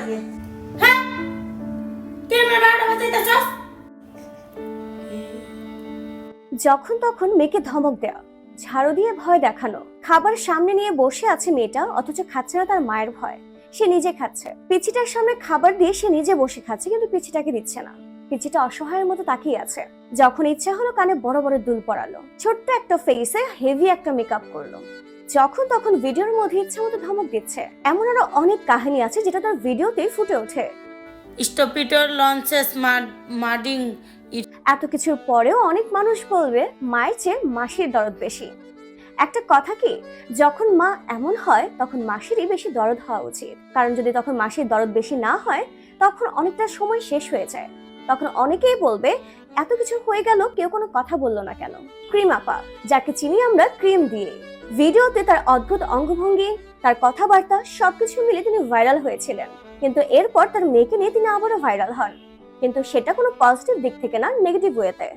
আজকে? হ্যাঁ, কে মেয়ে 12টা বাজাইতেছস? যখন তখন মেয়েকে ধমক দেওয়া, ঝাড়ু দিয়ে ভয় দেখানো, খাবার সামনে নিয়ে বসে আছে মেয়েটা অথচ খাচ্ছে না তার মায়ের ভয়, সে নিজে খাচ্ছে। পিচিটার সামনে খাবার দিয়ে সে নিজে বসে খাচ্ছে কিন্তু পিচিটাকে দিচ্ছে না। পিচিটা অসহায়ের মতো তাকিয়ে আছে। যখন ইচ্ছা হলো কানে বড় বড় দুল পরালো, ছোট্ট একটা ফেসে হেভি একটা মেকআপ করলো। যখন তখন ভিডিওর মধ্যে ইচ্ছা মতো ধমক দিচ্ছে। এমন আরো অনেক কাহিনী আছে যেটা তার ভিডিওতেই ফুটে ওঠে। স্টপ ইট অর লঞ্চেস মার্ডিং ইট। এত কিছুর পরেও অনেক মানুষ বলবে মায়ের চেয়ে মাসির দরদ বেশি। একটা কথা কি, যখন মা এমন হয় তখন মাসিরই বেশি দরদ হওয়া উচিত। কারণ যদি তখন মাসির দরদ বেশি না হয় তখন অনেকটা সময় শেষ হয়ে যায়। তখন অনেকেই বলবে এত কিছু হয়ে গেল কেউ কোনো কথা বললো না কেন। ক্রিম আপা, যাকে চিনি আমরা ক্রিম দিয়ে, ভিডিওতে তার অদ্ভুত অঙ্গভঙ্গি, তার কথাবার্তা সবকিছু মিলে তিনি ভাইরাল হয়েছিলেন। কিন্তু এরপর তার মেয়েকে নিয়ে তিনি আবারও ভাইরাল হন, কিন্তু সেটা কোনো পজিটিভ দিক থেকে না, নেগেটিভ ওয়েতে।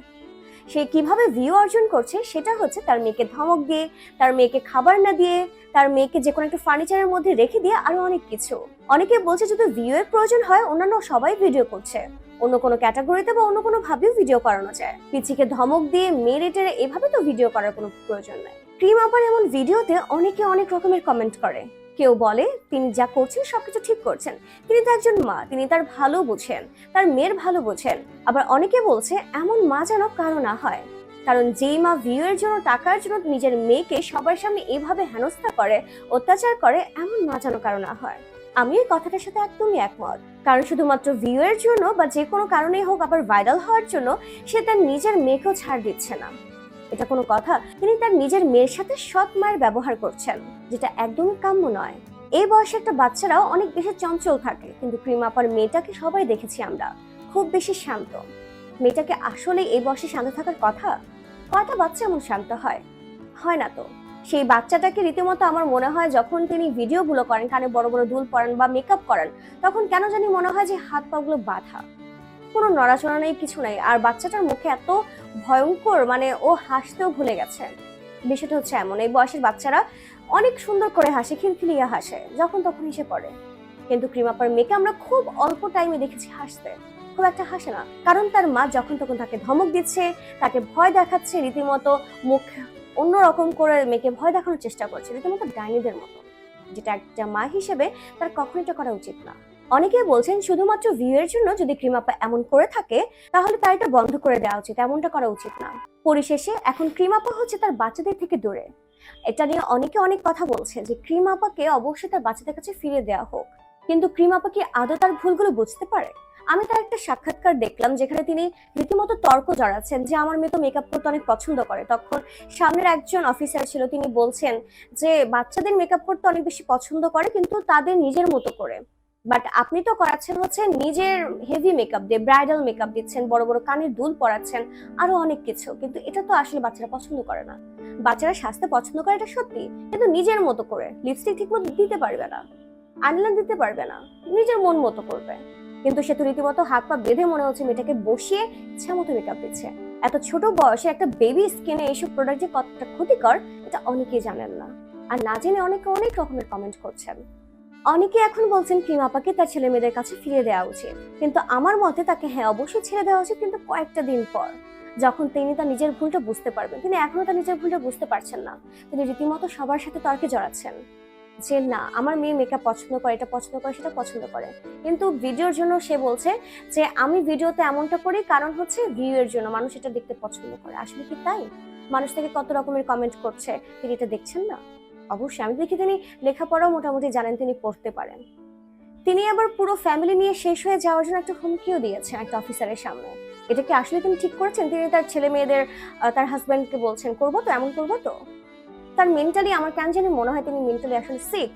সে কিভাবে ভিউ অর্জন করছে সেটা হচ্ছে তার মেয়েকে ধমক দিয়ে, তার মেয়েকে খাবার না দিয়ে, তার মেয়েকে যে কোনো একটা ফার্নিচারের মধ্যে রেখে দিয়ে, আরো অনেক কিছু। অনেকে বলছে যদি ভিউ এর প্রয়োজন হয় অন্যান্য সবাই ভিডিও করছে, অন্য কোনো ক্যাটাগরিতে বা অন্য কোনো ভাবেও ভিডিও করানো যায়। পিচিকে ধমক দিয়ে মেরে টেরে এভাবে তো ভিডিও করার কোনো প্রয়োজন নাই। ক্রিম আপার এমন ভিডিওতে অনেকে অনেক রকমের কমেন্ট করে। কেউ বলে তিনি যা করছেন সবকিছু ঠিক করছেন, তিনি তো একজন মা, তিনি তার ভালো বুঝেন, তার মেয়ের ভালো বোঝেন। আবার অনেকে বলছে এমন মা যেন কারো না হয়, কারণ যেই মা ভিউ এর জন্য, টাকার জন্য নিজের মেয়েকে সবার সামনে এভাবে হেনস্থা করে, অত্যাচার করে, এমন মা যেন কারো না হয়। আমি এই কথাটার সাথে একদমই একমত। কারণ শুধুমাত্র ভিউ এর জন্য বা যে কোনো কারণেই হোক আবার ভাইরাল হওয়ার জন্য সে তার নিজের মেয়েকেও ছাড় দিচ্ছে না। এটা কোনো কথা? তিনি তার নিজের মেয়ের সাথে সৎ মায়ের ব্যবহার করছেন, যেটা একদমই কাম্য নয়। এই বয়সে একটা বাচ্চারাও অনেক বেশি চঞ্চল থাকে, কিন্তু ক্রিম আপার মেয়েটাকে সবাই দেখেছি আমরা খুব বেশি শান্ত। মেয়েটাকে আসলে এই বয়সে শান্ত থাকার কথা? কয়টা বাচ্চা এমন শান্ত হয়? হয় না তো। সেই বাচ্চাটাকে রীতিমতো আমার মনে হয় যখন তিনি ভিডিওগুলো করেন, কানে বড় বড় দুল পরান বা মেকআপ করেন, তখন কেন জানি মনে হয় যে হাত পা গুলো বাঁধা, কোনো নড়াচড়া নেই, কিছু নাই। আর বাচ্চাটার মুখে এত ভয়ঙ্কর, মানে ও হাসতেও ভুলে গেছে। বিষয়টা হচ্ছে এমন, এই বয়সের বাচ্চারা অনেক সুন্দর করে হাসে, খিলখিলিয়ে হাসে, যখন তখন হেসে পড়ে। কিন্তু ক্রিম আপার মেয়েকে আমরা খুব অল্প টাইমে দেখেছি হাসতে, খুব একটা হাসে না। কারণ তার মা যখন তখন তাকে ধমক দিচ্ছে, তাকে ভয় দেখাচ্ছে, রীতিমতো মুখ অন্যরকম করে মেয়েকে ভয় দেখানোর চেষ্টা করছে, রীতিমতো ডাইনিদের মতো, যেটা একটা মা হিসেবে তার কখনো এটা করা উচিত না। অনেকে বলছেন শুধুমাত্র ভিউ এর জন্য যদি ক্রিম আপা এমন করে থাকে তাহলে তার এটা বন্ধ করে দেওয়া উচিত, এমনটা করা উচিত না। পরিশেষে এখন ক্রিম আপা হচ্ছে তার বাচ্চাদের থেকে দূরে। এটা নিয়ে অনেকে অনেক কথা বলছে যে ক্রিম আপাকে অবশ্যই তার বাচ্চাদের কাছে ফিরে দেওয়া হোক, কিন্তু ক্রিম আপা কি আদৌ তার ভুলগুলো বুঝতে পারে? আমি তার একটা সাক্ষাৎকার দেখলাম যেখানে তিনি রীতিমতো তর্ক জড়াচ্ছেন যে আমার মেয়ে তো মেকআপ করতে অনেক পছন্দ করে। তখন সামনের একজন অফিসার ছিল, তিনি বলছেন যে বাচ্চাদের মেকআপ করতে অনেক বেশি পছন্দ করে কিন্তু তাদের নিজের মতো করে, বাট আপনি তো করাচ্ছেন হচ্ছে নিজের হেভি মেকআপ দিয়ে, ব্রাইডাল মেকআপ দিচ্ছেন, বড় বড় কানের দুল পরাচ্ছেন, আরো অনেক কিছু, কিন্তু এটা তো আসলে বাচ্চারা পছন্দ করে না। বাচ্চারা সাজতে পছন্দ করে এটা সত্যি, কিন্তু নিজের মতো করে। লিপস্টিক ঠিক মতো দিতে পারবে না, আইলাইনার দিতে পারবে না, নিজের মন মতো করবে। কিন্তু সে তো রীতিমতো হাত পা বেঁধে মনে হচ্ছে মেয়েটাকে বসিয়ে ইচ্ছা মতো মেকআপ দিচ্ছে। এত ছোট বয়সে একটা বেবি স্কিনে এইসব প্রোডাক্ট যে কতটা ক্ষতিকর এটা অনেকেই জানেন না, আর না জেনে অনেকে অনেক রকমের কমেন্ট করছেন। অনেকে এখন বলছেন ক্রিম আপাকে তার ছেলে মেয়েদের কাছে ফিরে দেওয়া উচিত, কিন্তু আমার মতে তাকে হ্যাঁ অবশ্যই ছেড়ে দেওয়া উচিত, কিন্তু কয়েকটা দিন পর, যখন তিনি তার নিজের ভুলটা বুঝতে পারবেন। তিনি এখনো তার নিজের ভুলটা বুঝতে পারছেন না, তিনি রীতিমতো সবার সাথে তর্কে জড়াচ্ছেন যে না আমার মেয়ে মেকআপ পছন্দ করে, এটা পছন্দ করে, সেটা পছন্দ করে, কিন্তু ভিডিওর জন্য সে বলছে যে আমি ভিডিওতে এমনটা করি কারণ হচ্ছে ভিউ এর জন্য, মানুষ এটা দেখতে পছন্দ করে। আসলে কি তাই? মানুষ থেকে কত রকমের কমেন্ট করছে, তিনি এটা দেখছেন না? অবশ্যই আমি দেখি তিনি লেখাপড়াও মোটামুটি জানেন, তিনি পড়তে পারেন। তিনি আবার পুরো ফ্যামিলি নিয়ে শেষ হয়ে যাওয়ার জন্য একটা হুমকিও দিয়েছেন একটা অফিসারের সামনে। এটা কি আসলে তিনি ঠিক করেছেন? তিনি তার ছেলে মেয়েদের, তার হাজবেন্ডকে বলছেন করবো তো, এমন করবো তো। তার মেন্টালি আমার কেন জানি মনে হয় তিনি মেন্টালি আসলে সিক।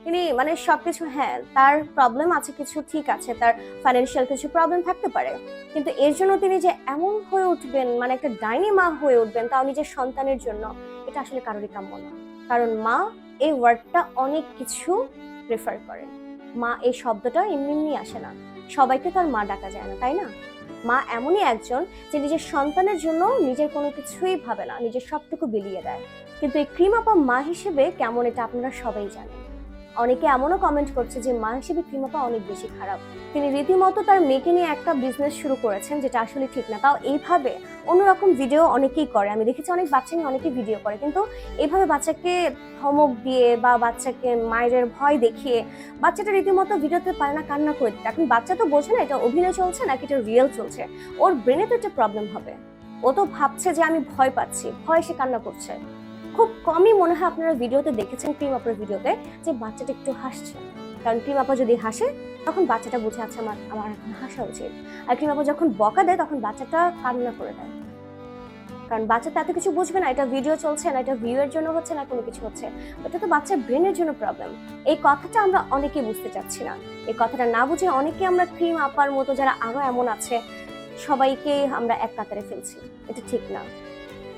তিনি মানে সবকিছু, হ্যাঁ তার প্রবলেম আছে কিছু, ঠিক আছে, তার ফাইন্যান্সিয়াল কিছু প্রবলেম থাকতে পারে, কিন্তু এর জন্য তিনি যে এমন হয়ে উঠবেন, মানে একটা ডাইনি মা হয়ে উঠবেন তাও নিজের সন্তানের জন্য, এটা আসলে কারোরই কাম্য না। কারণ মা এই ওয়ার্ডটা অনেক কিছু প্রেফার করে। মা এই শব্দটা এমনি এমনি আসে না, সবাইকে তো আর মা ডাকা যায় না, তাই না? মা এমনই একজন যে নিজের সন্তানের জন্য নিজের কোনো কিছুই ভাবে না, নিজের সবটুকু বিলিয়ে দেয়। কিন্তু এই ক্রিম আপা মা হিসেবে কেমন এটা আপনারা সবাই জানেন। অনেকে এমনও কমেন্ট করছে যে মা হিসেবে ক্রিম আপা অনেক বেশি খারাপ। তিনি রীতিমতো তার মেয়েকে নিয়ে একটা বিজনেস শুরু করেছেন, যেটা আসলে ঠিক না। তাও এইভাবে অন্যরকম ভিডিও অনেকেই করে, আমি দেখেছি অনেক বাচ্চা নিয়ে অনেকেই ভিডিও করে, কিন্তু এইভাবে বাচ্চাকে ধমক দিয়ে বা বাচ্চাকে মায়ের ভয় দেখিয়ে বাচ্চাটা রীতিমতো ভিডিওতে পারে না কান্না করে দিতে। এখন বাচ্চা তো বোঝে না এটা অভিনয় চলছে নাকি এটা রিয়েল চলছে, ওর ব্রেনে তো একটা প্রবলেম হবে। ও তো ভাবছে যে আমি ভয় পাচ্ছি, ভয় সে কান্না করছে। খুব কমই মনে হয় আপনারা ভিডিওতে দেখেছেন, ক্রিম আপার ভিডিওতে, যে বাচ্চাটা একটু হাসছে। কারণ ক্রিম আপা যদি হাসে তখন বাচ্চাটা বুঝে আছে আমার আমার এখন হাসা উচিত। আর ক্রিম আপা যখন বকা দেয় তখন বাচ্চাটা কান্না করে দেয়, কারণ বাচ্চাটা এত কিছু বুঝবে না এটা ভিডিও চলছে না, এটা ভিউয়ের জন্য হচ্ছে না, কোনো কিছু হচ্ছে, ওটা তো বাচ্চার ব্রেনের জন্য প্রবলেম। এই কথাটা আমরা অনেকেই বুঝতে চাচ্ছি না। এই কথাটা না বুঝে অনেকে আমরা ক্রিম আপার মতো যারা আরো এমন আছে সবাইকে আমরা এক কাতারে ফেলছি। এটা ঠিক না,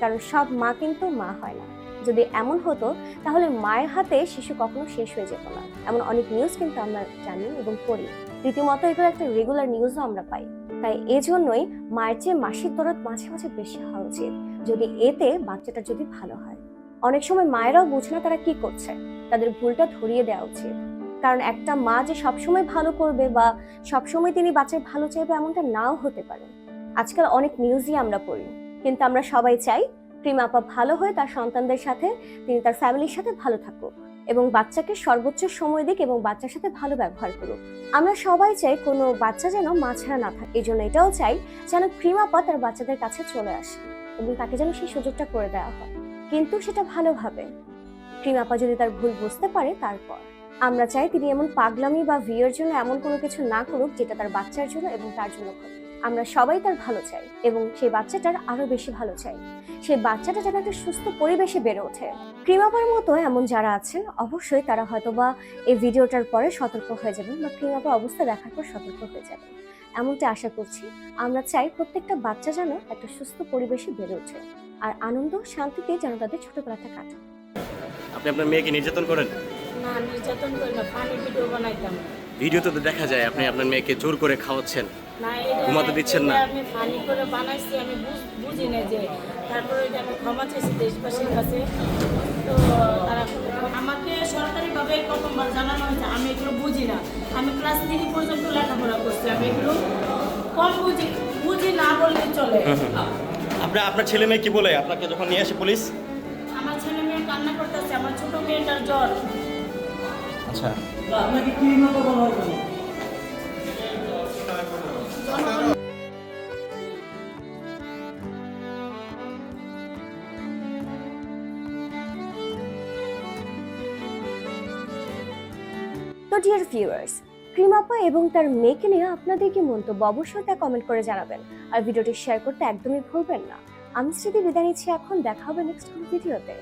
কারণ সব মা কিন্তু মা হয় না। যদি এমন হতো তাহলে মায়ের হাতে শিশু কখনো শেষ হয়ে যেত না। এমন অনেক নিউজ কিন্তু আমরা জানি এবং পড়ি, রীতিমতো এগুলো একটা রেগুলার নিউজও আমরা পাই। তাই এজন্যই মায়ের চেয়ে মাসির দরদ মাঝে মাঝে বেশি হওয়া উচিত, যদি এতে বাচ্চাটা যদি ভালো হয়। অনেক সময় মায়েরাও বুঝে না তারা কি করছে, তাদের ভুলটা ধরিয়ে দেওয়া উচিত। কারণ একটা মা যে সবসময় ভালো করবে বা সবসময় তিনি বাচ্চার ভালো চাইবে এমনটা নাও হতে পারে। আজকাল অনেক নিউজই আমরা পড়ি, কিন্তু আমরা সবাই চাই ক্রিম আপা ভালো হয়ে তার সন্তানদের সাথে, তিনি তার ফ্যামিলির সাথে ভালো থাকুক এবং বাচ্চাকে সর্বোচ্চ সময় দিক এবং বাচ্চার সাথে ভালো ব্যবহার করুক। আমরা সবাই চাই কোনো বাচ্চা যেন মা ছাড়া না থাকে। এই জন্য এটাও চাই যেন ক্রিম আপা তার বাচ্চাদের কাছে চলে আসে এবং তাকে যেন সেই সুযোগটা করে দেওয়া হয়, কিন্তু সেটা ভালোভাবে। ক্রিম আপা যদি তার ভুল বুঝতে পারে তারপর। আমরা চাই তিনি এমন পাগলামি বা ভিউয়ের জন্য এমন কোনো কিছু না করুক যেটা তার বাচ্চার জন্য এবং তার জন্য ক্ষতি। আমরা সবাই তার ভালো চাই এবং সেই বাচ্চাটার আরো বেশি ভালো চাই। সেই বাচ্চাটা যেন একটা সুস্থ পরিবেশে বেড়ে ওঠে। ক্রিম আপার মতো এমন যারা আছেন অবশ্যই তারা হয়তোবা এই ভিডিওটার পরে সতর্ক হয়ে যাবেন বা ক্রিম আপার অবস্থা দেখার পর সতর্ক হয়ে যাবেন, এমনটা আশা করছি। আমরা চাই প্রত্যেকটা বাচ্চা যেন একটা সুস্থ পরিবেশে বেড়ে ওঠে আর আনন্দ শান্তিতে যেন তাদের ছোটবেলাটা কাটে। আপনি আপনার মেয়েকে নির্যাতন করেন? না, নির্যাতন করি না, ফানি ভিডিও বানাইতাম। ভিডিওতে তো দেখা যায় আপনি আপনার মেয়েকে জোর করে খাওয়াচ্ছেন, না, এটা ঘুমাতে দিচ্ছেন না। আমি ফানি করে বানাইছি, আমি বুঝি না যে। তারপরে এটা আমি ক্ষমা চেয়েছি দেশবাসীর কাছে। তো তারা আমাকে সরকারিভাবে প্রথমবার জানানো হয়েছে, আমি এগুলো বুঝি না। আমি ক্লাস 3 পর্যন্ত লেখাপড়া করছি, আমি এগুলো কম বুঝি না বললেই চলে। আপনার ছেলে মেয়ে কি বলে আপনাকে যখন নিয়ে আসে পুলিশ? আমার ছেলে মেয়ে কান্না করতেছে, আমার ছোট মেয়েটার জ্বর। আচ্ছা, আপনাকে কি মতো বলা হবে? তো ডিয়ার ভিউয়ার্স, ক্রিম আপা এবং তার মেয়েকে নিয়ে আপনাদের কি মন্তব্য অবশ্যই তা কমেন্ট করে জানাবেন। আর ভিডিওটি শেয়ার করতে একদমই ভুলবেন না। আমি স্মৃতি বিদায় নিচ্ছি, এখন দেখা হবে নেক্সট ভিডিওতে।